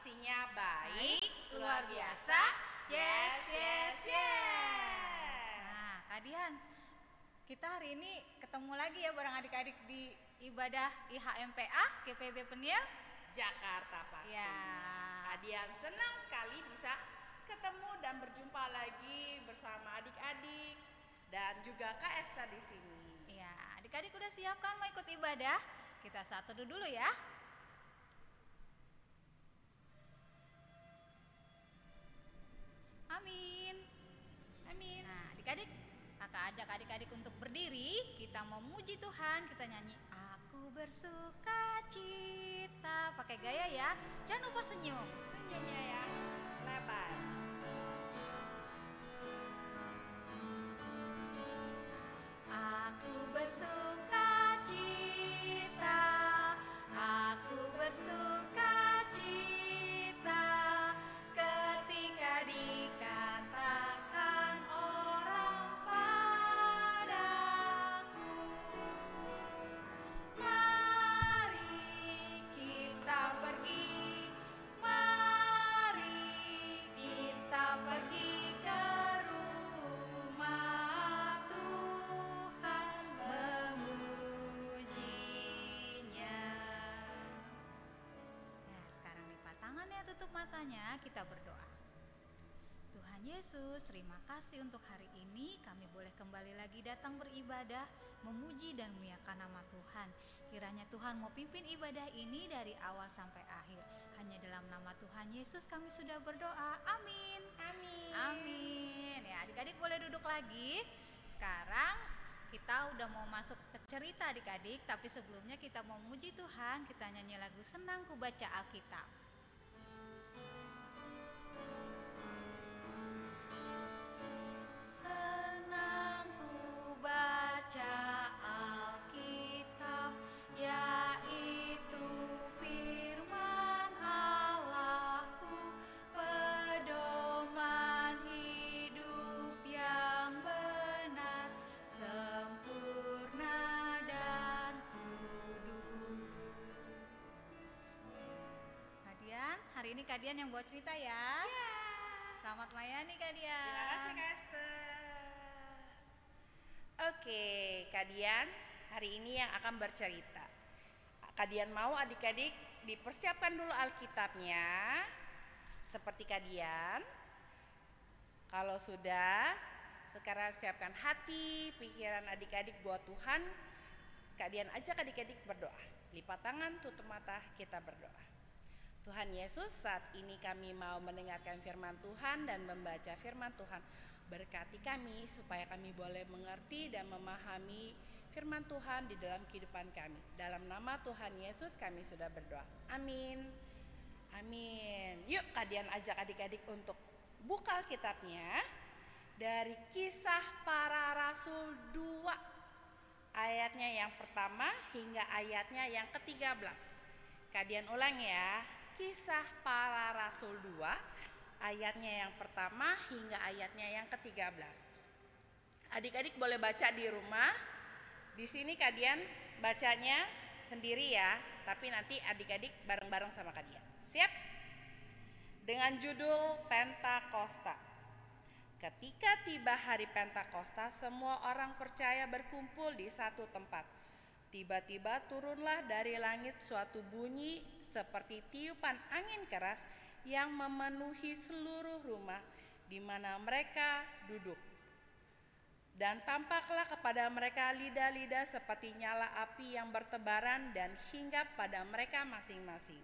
pastinya baik, luar biasa. Yes, yes, yes. Nah, Kak Dian, kita hari ini ketemu lagi ya bareng adik-adik di ibadah IHMPA GPB Penil Jakarta pasti. ya. Kadian senang sekali bisa ketemu dan berjumpa lagi bersama adik-adik dan juga Kak Esther di sini. Ya, adik-adik udah siap kan mau ikut ibadah? Kita saat teduh dulu ya. Amin. Amin. Nah, adik-adik, kakak ajak adik-adik untuk berdiri. Kita memuji Tuhan, kita nyanyi Aku bersuka cita. Pakai gaya ya, jangan lupa senyum. Senyumnya ya, lebar. Aku bersuka cita, aku bersuka cita ketika dikatakan orang padaku, mari kita pergi, mari kita pergi ke rumah Tuhan memujinya. Nah, sekarang lipat tangannya, tutup matanya, kita berdoa. Tuhan Yesus, terima kasih untuk hari ini kami boleh kembali lagi datang beribadah, memuji dan memuliakan nama Tuhan. Kiranya Tuhan mau pimpin ibadah ini dari awal sampai akhir. Hanya dalam nama Tuhan Yesus kami sudah berdoa. Amin. Amin. Amin. Ya, adik-adik boleh duduk lagi. Sekarang kita udah mau masuk ke cerita adik-adik, tapi sebelumnya kita mau memuji Tuhan, kita nyanyi lagu Senang Ku Baca Alkitab. Senang ku baca Alkitab, yaitu firman Allahku, pedoman hidup yang benar, sempurna dan kudus. Kadian, hari ini Kadian yang buat cerita ya. Selamat melayani Kadian. Terima kasih Kak Esther. Oke, Kadian hari ini yang akan bercerita. Kadian mau adik-adik dipersiapkan dulu Alkitabnya seperti Kadian. Kalau sudah, sekarang siapkan hati, pikiran adik-adik buat Tuhan. Kadian ajak adik-adik berdoa. Lipat tangan, tutup mata, kita berdoa. Tuhan Yesus, saat ini kami mau mendengarkan firman Tuhan dan membaca firman Tuhan. Berkati kami supaya kami boleh mengerti dan memahami firman Tuhan di dalam kehidupan kami. Dalam nama Tuhan Yesus kami sudah berdoa. Amin. Amin. Yuk kalian ajak adik-adik untuk buka Alkitabnya dari Kisah Para Rasul 2. Ayatnya yang pertama hingga ayatnya yang ke-13. Kalian ulang ya. Kisah Para Rasul 2 ayatnya yang pertama hingga ayatnya yang ke-13. Adik-adik boleh baca di rumah. Di sini kalian bacanya sendiri ya, tapi nanti adik-adik bareng-bareng sama kalian. Siap? Dengan judul Pentakosta. Ketika tiba hari Pentakosta, semua orang percaya berkumpul di satu tempat. Tiba-tiba turunlah dari langit suatu bunyi seperti tiupan angin keras yang memenuhi seluruh rumah di mana mereka duduk. Dan tampaklah kepada mereka lidah-lidah seperti nyala api yang bertebaran dan hinggap pada mereka masing-masing.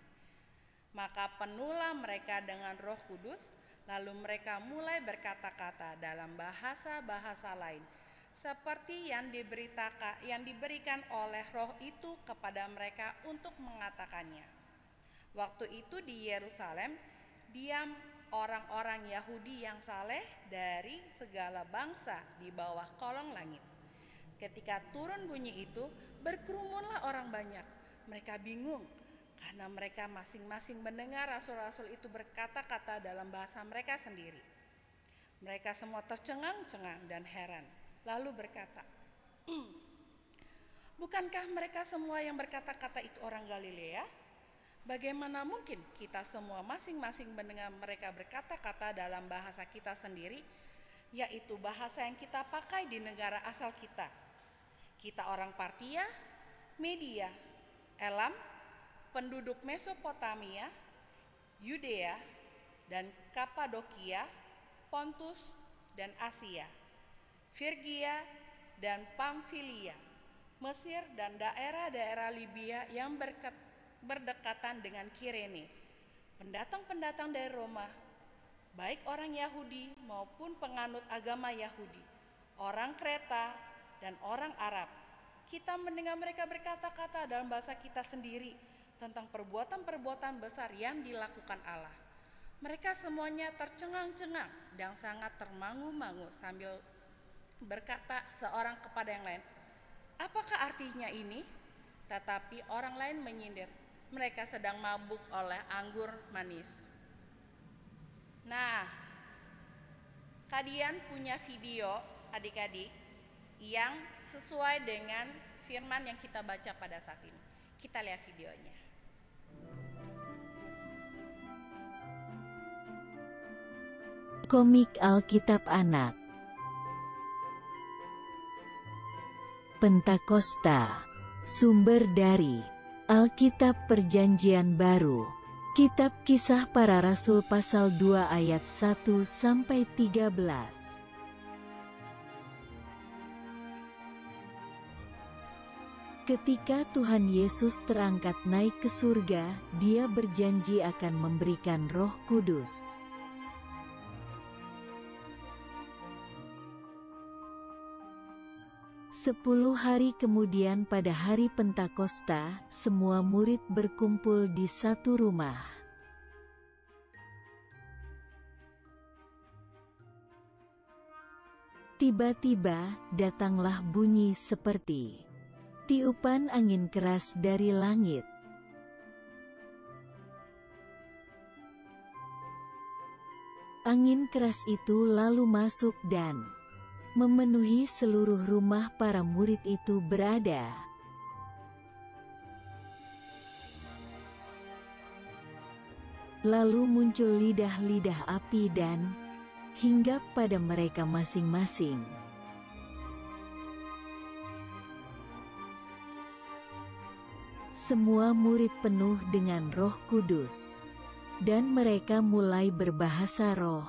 Maka penuhlah mereka dengan Roh Kudus, lalu mereka mulai berkata-kata dalam bahasa-bahasa lain, seperti yang diberikan oleh Roh itu kepada mereka untuk mengatakannya. Waktu itu di Yerusalem diam orang-orang Yahudi yang saleh dari segala bangsa di bawah kolong langit. Ketika turun bunyi itu, berkerumunlah orang banyak. Mereka bingung karena mereka masing-masing mendengar rasul-rasul itu berkata-kata dalam bahasa mereka sendiri. Mereka semua tercengang-cengang dan heran, lalu berkata, bukankah mereka semua yang berkata-kata itu orang Galilea? Bagaimana mungkin kita semua masing-masing mendengar mereka berkata-kata dalam bahasa kita sendiri, yaitu bahasa yang kita pakai di negara asal kita. Kita orang Partia, Media, Elam, penduduk Mesopotamia, Yudea, dan Kapadokia, Pontus, dan Asia, Frigia, dan Pamfilia, Mesir, dan daerah-daerah Libya yang berdekatan dengan Kirene, pendatang-pendatang dari Roma, baik orang Yahudi maupun penganut agama Yahudi, orang Kreta dan orang Arab. Kita mendengar mereka berkata-kata dalam bahasa kita sendiri tentang perbuatan-perbuatan besar yang dilakukan Allah. Mereka semuanya tercengang-cengang dan sangat termangu-mangu sambil berkata seorang kepada yang lain, "Apakah artinya ini?" Tetapi orang lain menyindir, "Mereka sedang mabuk oleh anggur manis." Nah, kalian punya video adik-adik yang sesuai dengan firman yang kita baca pada saat ini. Kita lihat videonya. Komik Alkitab Anak Pentakosta. Sumber dari Alkitab Perjanjian Baru, Kitab Kisah Para Rasul pasal 2 ayat 1-13. Ketika Tuhan Yesus terangkat naik ke surga, Dia berjanji akan memberikan Roh Kudus. Sepuluh hari kemudian pada hari Pentakosta, semua murid berkumpul di satu rumah. Tiba-tiba, datanglah bunyi seperti tiupan angin keras dari langit. Angin keras itu lalu masuk dan memenuhi seluruh rumah para murid itu berada. Lalu muncul lidah-lidah api dan hinggap pada mereka masing-masing. Semua murid penuh dengan Roh Kudus, dan mereka mulai berbahasa roh.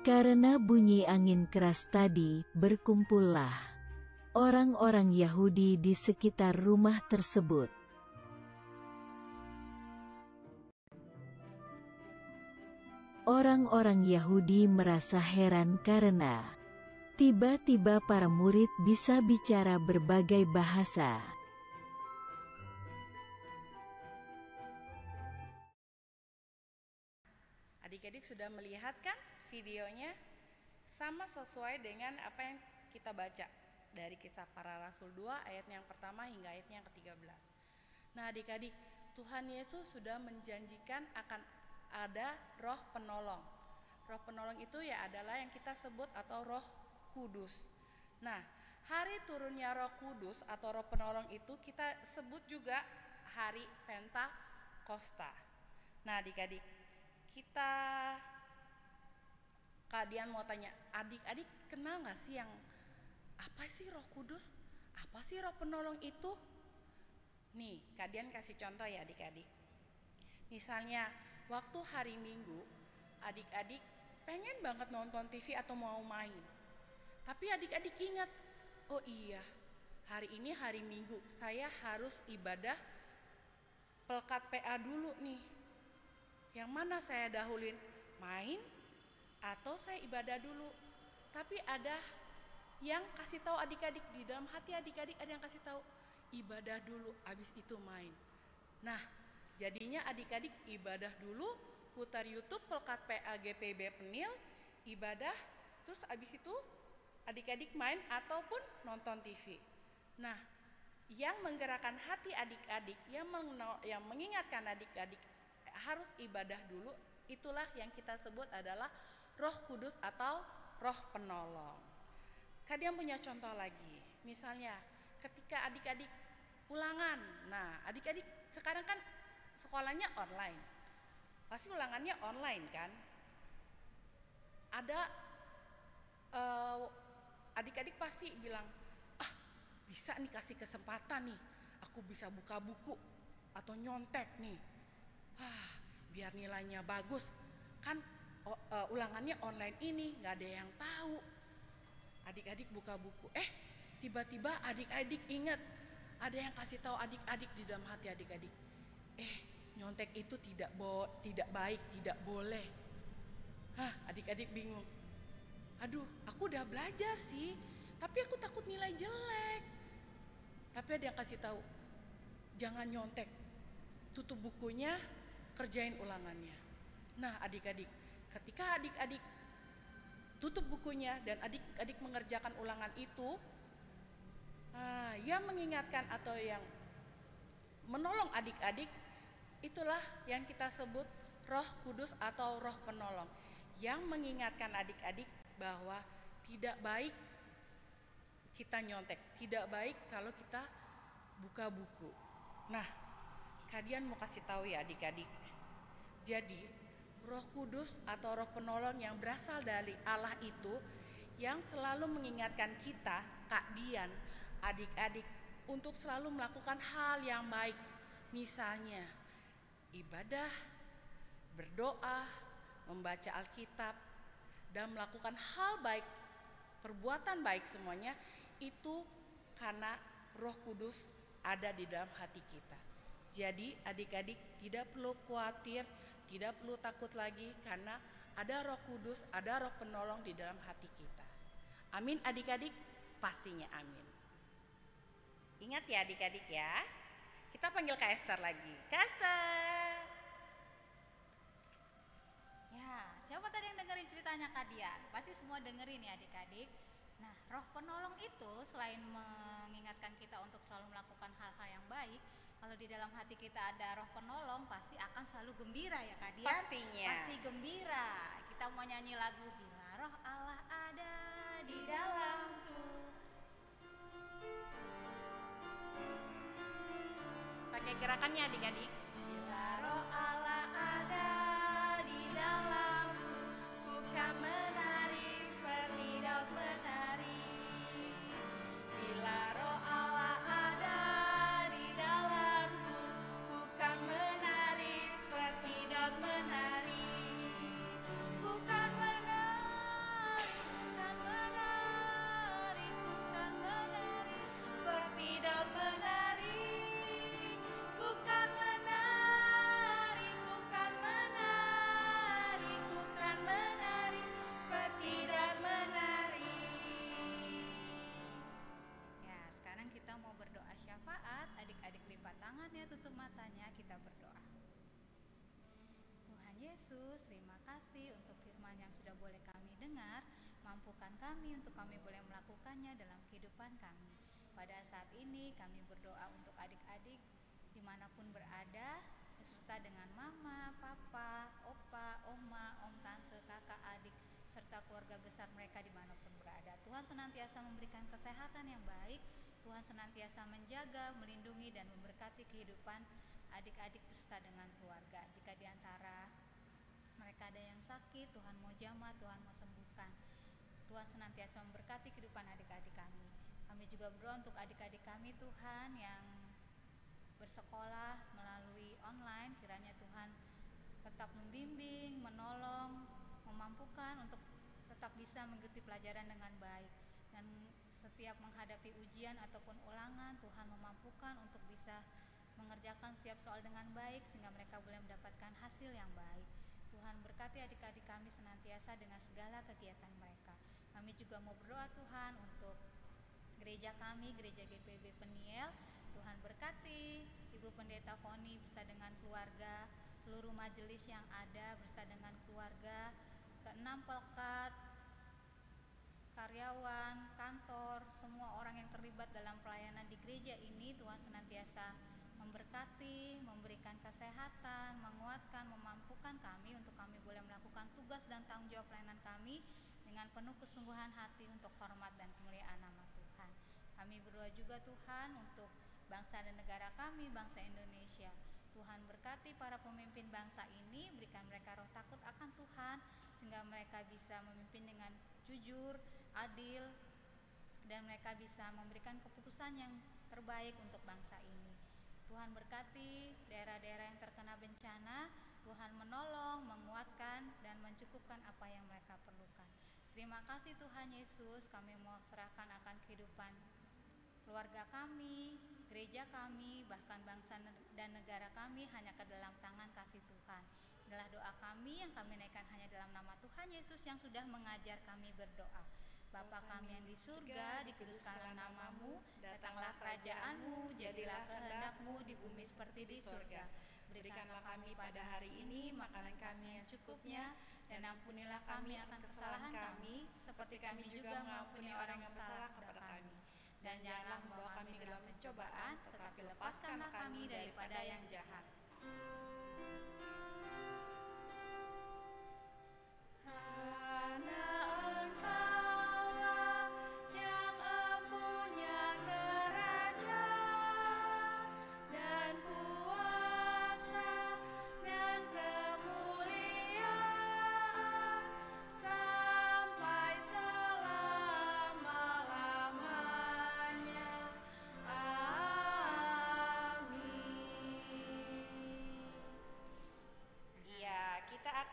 Karena bunyi angin keras tadi, berkumpullah orang-orang Yahudi di sekitar rumah tersebut. Orang-orang Yahudi merasa heran karena tiba-tiba para murid bisa bicara berbagai bahasa. Adik-adik sudah melihat kan videonya? Sama sesuai dengan apa yang kita baca dari Kisah Para Rasul 2 ayat yang pertama hingga ayat yang ke-13. Nah adik-adik, Tuhan Yesus sudah menjanjikan akan ada Roh Penolong. Roh Penolong itu ya adalah yang kita sebut atau Roh Kudus. Nah, hari turunnya Roh Kudus atau Roh Penolong itu kita sebut juga hari Pentakosta. Nah adik-adik, kalian mau tanya, adik-adik kenal gak sih yang apa sih Roh Kudus? Apa sih Roh Penolong itu? Nih, kalian kasih contoh ya adik-adik. Misalnya, waktu hari Minggu, adik-adik pengen banget nonton TV atau mau main. Tapi adik-adik ingat, oh iya, hari ini hari Minggu, saya harus ibadah pelkat PA dulu nih. Yang mana saya dahulin, main atau saya ibadah dulu? Tapi ada yang kasih tahu adik-adik, di dalam hati adik-adik ada yang kasih tahu, ibadah dulu, habis itu main. Nah, jadinya adik-adik ibadah dulu, putar YouTube pelkat PA GPB Penil, ibadah, terus habis itu adik-adik main ataupun nonton TV. Nah, yang menggerakkan hati adik-adik, yang mengingatkan adik-adik harus ibadah dulu, itulah yang kita sebut adalah Roh Kudus atau Roh Penolong. Kalian punya contoh lagi, misalnya ketika adik-adik ulangan. Nah, adik-adik sekarang kan sekolahnya online. Pasti ulangannya online kan? Ada adik-adik pasti bilang, "Ah, bisa nih kasih kesempatan nih. Aku bisa buka buku atau nyontek nih. Biar nilainya bagus. Kan ulangannya online ini, nggak ada yang tahu." Adik-adik buka buku. Tiba-tiba adik-adik ingat, ada yang kasih tahu adik-adik di dalam hati adik-adik. Nyontek itu tidak baik, tidak boleh. Adik-adik bingung. Aduh, aku udah belajar sih, tapi aku takut nilai jelek. Tapi ada yang kasih tahu, jangan nyontek. Tutup bukunya, kerjain ulangannya. Nah, adik-adik, ketika adik-adik tutup bukunya dan adik-adik mengerjakan ulangan itu, yang mengingatkan atau yang menolong adik-adik, itulah yang kita sebut Roh Kudus atau Roh Penolong, yang mengingatkan adik-adik bahwa tidak baik kita nyontek, tidak baik kalau kita buka buku. Nah, kalian mau kasih tahu ya adik-adik. Jadi, Roh Kudus atau Roh Penolong yang berasal dari Allah itu yang selalu mengingatkan kita, Kak Dian, adik-adik, untuk selalu melakukan hal yang baik. Misalnya, ibadah, berdoa, membaca Alkitab, dan melakukan hal baik, perbuatan baik semuanya, itu karena Roh Kudus ada di dalam hati kita. Jadi adik-adik tidak perlu khawatir, tidak perlu takut lagi, karena ada Roh Kudus, ada Roh Penolong di dalam hati kita. Amin adik-adik, pastinya amin. Ingat ya adik-adik ya. Kita panggil Kak Esther lagi. Kak Esther. Ya, siapa tadi yang dengerin ceritanya Kak Dian? Pasti semua dengerin ya adik-adik. Nah, Roh Penolong itu selain mengingatkan kita untuk selalu melakukan hal-hal yang baik, kalau di dalam hati kita ada Roh Penolong, pasti akan selalu gembira ya Kak Dian? Pastinya. Pasti gembira. Kita mau nyanyi lagu Bila Roh Allah ada di dalamku. Pakai gerakannya adik-adik. Bila Roh Allah ada di dalamku, ku kan menari seperti Daud menari. Bila Roh Allah ada di dalamku, ku kan menari seperti Daud menari. Ku kan menari, ku kan menari, ku kan menari seperti Daud menari. Ku kan menari, ku kan menari, ku kan menari seperti Daud menari. Ya, sekarang kita mau berdoa syafaat. Adik-adik lipat tangannya, tutup matanya, kita berdoa. Tuhan Yesus, terima kasih untuk firman yang sudah boleh kami dengar. Mampukan kami untuk kami boleh melakukannya dalam kehidupan kami. Pada saat ini kami berdoa untuk adik-adik dimanapun berada, beserta dengan mama, papa, opa, oma, om, tante, kakak, adik, serta keluarga besar mereka dimanapun berada. Tuhan senantiasa memberikan kesehatan yang baik. Tuhan senantiasa menjaga, melindungi, dan memberkati kehidupan adik-adik beserta dengan keluarga. Jika di antara mereka ada yang sakit, Tuhan mau jamah, Tuhan mau sembuhkan. Tuhan senantiasa memberkati kehidupan adik-adik kami. Kami juga berdoa untuk adik-adik kami Tuhan yang bersekolah melalui online, kiranya Tuhan tetap membimbing, menolong, memampukan untuk tetap bisa mengikuti pelajaran dengan baik. Dan setiap menghadapi ujian ataupun ulangan, Tuhan memampukan untuk bisa mengerjakan setiap soal dengan baik sehingga mereka boleh mendapatkan hasil yang baik. Tuhan berkati adik-adik kami senantiasa dengan segala kegiatan mereka. Kami juga mau berdoa Tuhan untuk gereja kami, gereja GPB Peniel. Tuhan berkati Ibu Pendeta Foni beserta dengan keluarga, seluruh majelis yang ada beserta dengan keluarga, keenam pelekat, karyawan, kantor, semua orang yang terlibat dalam pelayanan di gereja ini. Tuhan senantiasa memberkati, memberikan kesehatan, menguatkan, memampukan kami untuk kami boleh melakukan tugas dan tanggung jawab pelayanan kami dengan penuh kesungguhan hati untuk hormat dan kemuliaan nama Tuhan. Kami berdoa juga Tuhan untuk bangsa dan negara kami, bangsa Indonesia. Tuhan berkati para pemimpin bangsa ini, berikan mereka roh takut akan Tuhan, sehingga mereka bisa memimpin dengan jujur, adil, dan mereka bisa memberikan keputusan yang terbaik untuk bangsa ini. Tuhan berkati daerah-daerah yang terkena bencana, Tuhan menolong, menguatkan, dan mencukupkan apa yang mereka perlukan. Terima kasih Tuhan Yesus, kami mau serahkan akan kehidupan keluarga kami, gereja kami, bahkan bangsa dan negara kami hanya ke dalam tangan kasih Tuhan. Inilah doa kami yang kami naikkan hanya dalam nama Tuhan Yesus yang sudah mengajar kami berdoa. Bapa kami yang di surga, dikuduskanlah namamu, datanglah kerajaanmu, jadilah kehendakmu di bumi seperti di surga. Berikanlah kami pada hari ini makanan kami yang cukupnya, dan ampunilah kami akan kesalahan kami, seperti kami juga mengampuni orang yang bersalah kepada kami. Dan janganlah membawa kami ke dalam pencobaan, tetapi lepaskanlah kami daripada yang jahat.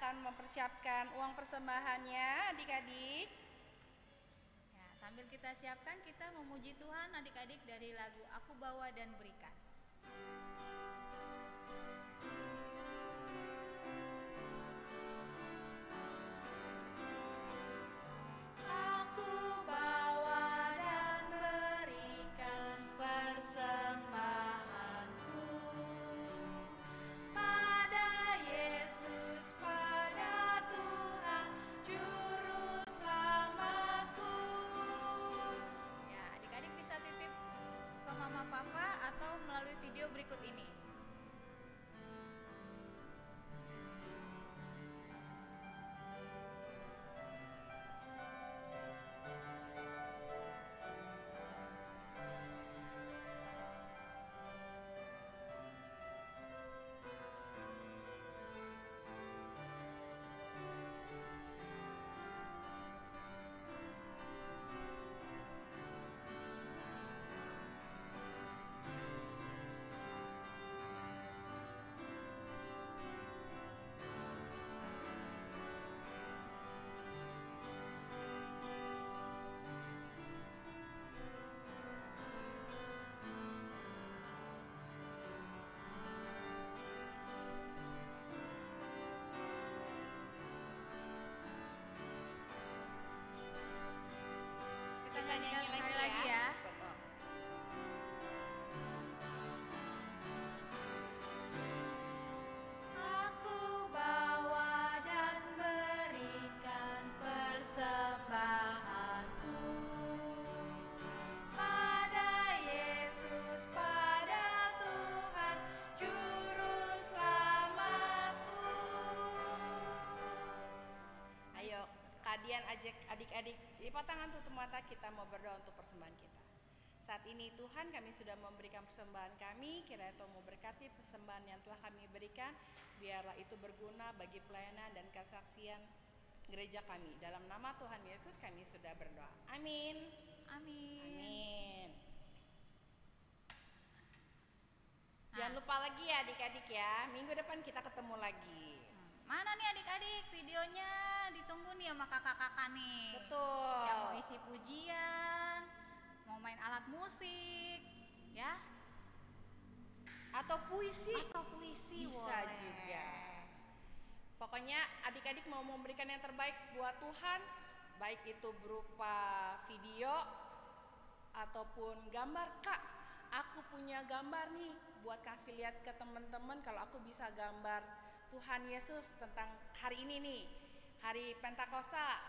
Mempersiapkan uang persembahannya adik-adik. Ya, sambil kita siapkan, kita memuji Tuhan adik-adik dari lagu Aku Bawa dan Berikan. Berikut ini. Nyanyikan sekali lagi ya. Aku bawa dan berikan persembahanku pada Yesus, pada Tuhan Juru Selamatku. Ayo, kalian ajak adik-adik lipat tangan, tutup mata, kita mau berdoa untuk persembahan kita. Saat ini Tuhan, kami sudah memberikan persembahan kami, kiranya Tuhan mau berkati persembahan yang telah kami berikan, biarlah itu berguna bagi pelayanan dan kesaksian gereja kami. Dalam nama Tuhan Yesus kami sudah berdoa. Amin. Amin. Amin. Jangan lupa lagi ya adik-adik ya, minggu depan kita ketemu lagi. Mana nih adik-adik videonya, ditunggu nih sama kakak-kakak nih. Betul. Yang mau isi pujian, mau main alat musik, ya. Atau puisi. Atau puisi bisa boleh juga. Pokoknya adik-adik mau memberikan yang terbaik buat Tuhan, baik itu berupa video ataupun gambar. Kak, aku punya gambar nih buat kasih lihat ke teman-teman kalau aku bisa gambar Tuhan Yesus tentang hari ini nih, hari Pentakosta,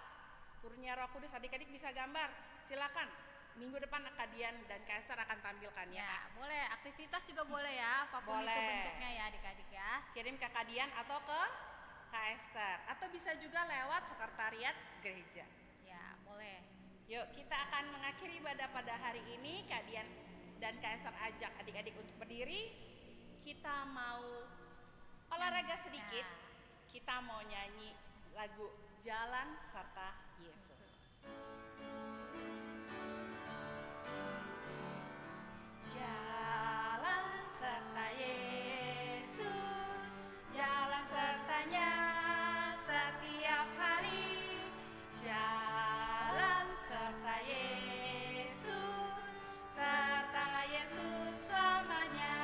turunnya Roh Kudus. Adik-adik bisa gambar, silakan. Minggu depan Kak Dian dan Kak Esther akan tampilkan ya. Boleh, aktivitas juga boleh ya, apapun itu bentuknya ya adik-adik ya. Kirim ke Kak Dian atau ke Kak Esther, atau bisa juga lewat sekretariat gereja. Ya, boleh. Yuk, kita akan mengakhiri ibadah pada hari ini. Kak Dian dan Kak Esther ajak adik-adik untuk berdiri. Kita mau olahraga sedikit. Kita mau nyanyi lagu Jalan Serta Yesus. Jalan serta Yesus, jalan sertanya setiap hari. Jalan serta Yesus, serta Yesus selamanya.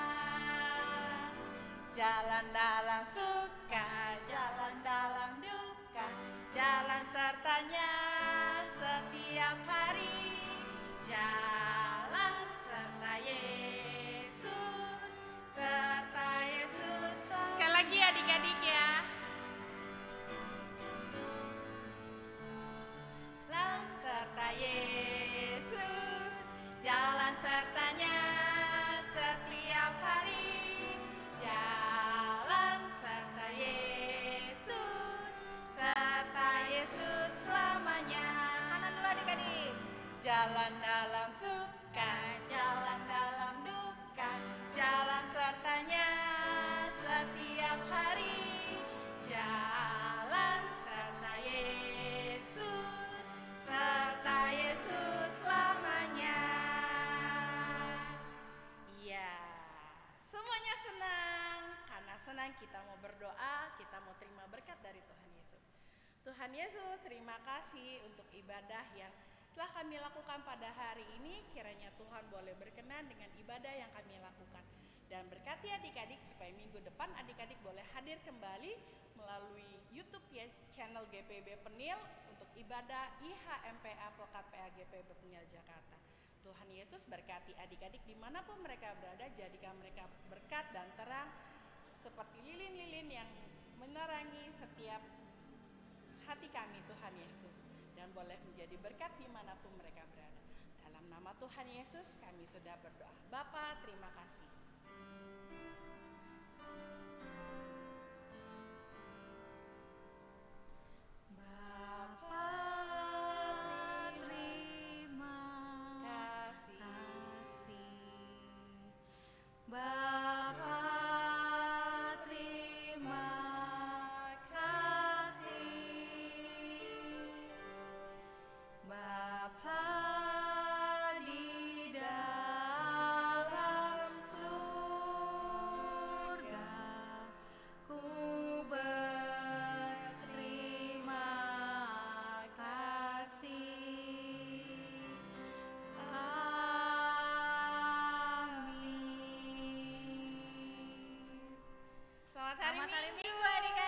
Jalan dalam suka, jalan dalam duka, jalan sertanya setiap hari. Jalan serta Yesus, serta Yesus. Sekali lagi adik-adik ya. Jalan serta Yesus, jalan sertanya setiap hari. Jalan serta Yesus, serta Yesus selamanya. Kanan dulu adik-adik. Jalan dalam suka, jalan dalam duka, jalan sertanya setiap hari. Jalan serta Yesus, serta Yesus selamanya. Iya, semuanya senang. Karena senang kita mau berdoa, kita mau terima berkat dari Tuhan Yesus. Tuhan Yesus, terima kasih untuk ibadah yang telah kami lakukan pada hari ini. Kiranya Tuhan boleh berkenan dengan ibadah yang kami lakukan. Dan berkati adik-adik supaya minggu depan adik-adik boleh hadir kembali melalui YouTube ya, channel GPB Penil untuk ibadah IHMPA Pelkat PA GPB Penil Jakarta. Tuhan Yesus berkati adik-adik dimanapun mereka berada, jadikan mereka berkat dan terang seperti lilin-lilin yang menerangi setiap hati kami Tuhan Yesus. Dan boleh menjadi berkat dimanapun mereka berada. Dalam nama Tuhan Yesus kami sudah berdoa. Bapa, terima kasih. Bapa, terima kasih. Bapa, terima kasih. Bapa di dalam surga, ku berterima kasih. Amin. Selamat hari Selamat hari Minggu. Minggu adik-adik.